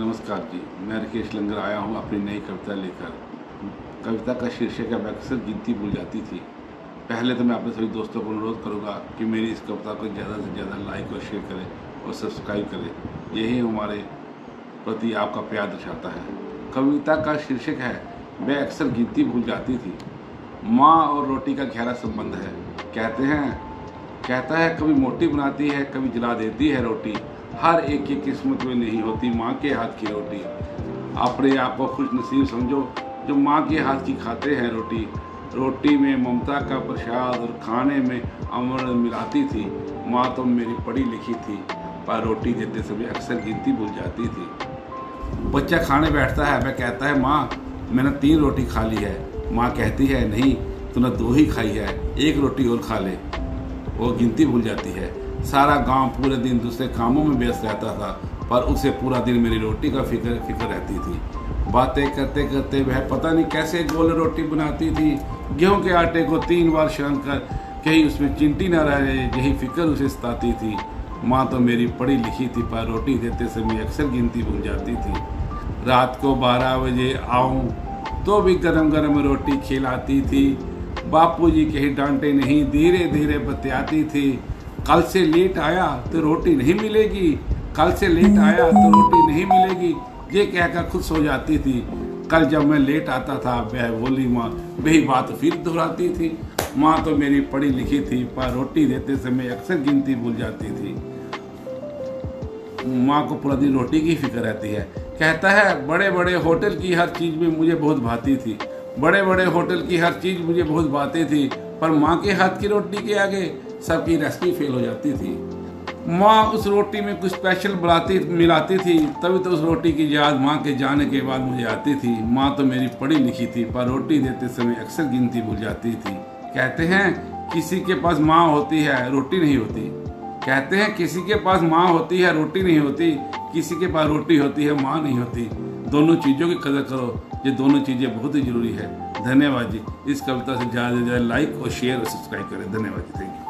नमस्कार जी, मैं राकेश लंगर आया हूँ अपनी नई कविता लेकर। कविता का शीर्षक है मैं अक्सर गिनती भूल जाती थी। पहले तो मैं अपने सभी दोस्तों को अनुरोध करूँगा कि मेरी इस कविता को ज़्यादा से ज़्यादा लाइक और शेयर करें और सब्सक्राइब करें। यही हमारे प्रति आपका प्यार दर्शाता है। कविता का शीर्षक है मैं अक्सर गिनती भूल जाती थी। माँ और रोटी का गहरा संबंध है। कहता है कभी मोटी बनाती है, कभी जला देती है रोटी। हर एक की किस्मत में नहीं होती माँ के हाथ की रोटी। अपने आप को खुश नसीब समझो जो माँ के हाथ की खाते हैं रोटी। रोटी में ममता का प्रसाद और खाने में अमृत मिलाती थी। माँ तो मेरी पढ़ी लिखी थी, पर रोटी देते समय अक्सर गिनती भूल जाती थी। बच्चा खाने बैठता है, वह कहता है माँ मैंने 3 रोटी खा ली है। माँ कहती है नहीं, तूने 2 ही खाई है, 1 रोटी और खा ले। वो गिनती भूल जाती है। सारा गांव पूरे दिन दूसरे कामों में व्यस्त रहता था, पर उसे पूरा दिन मेरी रोटी का फिक्र रहती थी। बातें करते करते वह पता नहीं कैसे गोल रोटी बनाती थी। गेहूं के आटे को 3 बार सान कर कहीं उसमें चिंटी न रहे, यही फिक्र उसे सताती थी। माँ तो मेरी पढ़ी लिखी थी, पर रोटी देते समय अक्सर गिनती भूल जाती थी। रात को 12 बजे आऊँ तो भी गरम गरम रोटी खिलाती थी। बापूजी कहीं डांटे नहीं, धीरे धीरे बतियाती थी। कल से लेट आया तो रोटी नहीं मिलेगी, कल से लेट आया तो रोटी नहीं मिलेगी, ये कहकर खुद सो जाती थी। कल जब मैं लेट आता था वह बोली माँ, वही बात फिर दोहराती थी। माँ तो मेरी पढ़ी लिखी थी, पर रोटी देते समय अक्सर गिनती भूल जाती थी। माँ को पूरा दिन रोटी की फिक्र रहती है। कहता है बड़े बड़े होटल की हर चीज़ में मुझे बहुत भाती थी, बड़े बड़े होटल की हर चीज़ मुझे बहुत भाती थी, पर माँ के हाथ की रोटी के आगे सबकी रेसिपी फेल हो जाती थी। माँ उस रोटी में कुछ स्पेशल मिलाती थी, तभी तो उस रोटी की याद माँ के जाने के बाद मुझे आती थी। माँ तो मेरी पढ़ी लिखी थी, पर रोटी देते समय अक्सर गिनती भूल जाती थी। कहते हैं किसी के पास माँ होती है रोटी नहीं होती। कहते हैं किसी के पास माँ होती है रोटी नहीं होती, किसी के पास रोटी होती है माँ नहीं होती। दोनों चीज़ों की कदर करो, ये दोनों चीज़ें बहुत ही जरूरी है। धन्यवाद जी। इस कविता से ज़्यादा से ज़्यादा लाइक और शेयर और सब्सक्राइब करें। धन्यवाद जी, थैंक यू।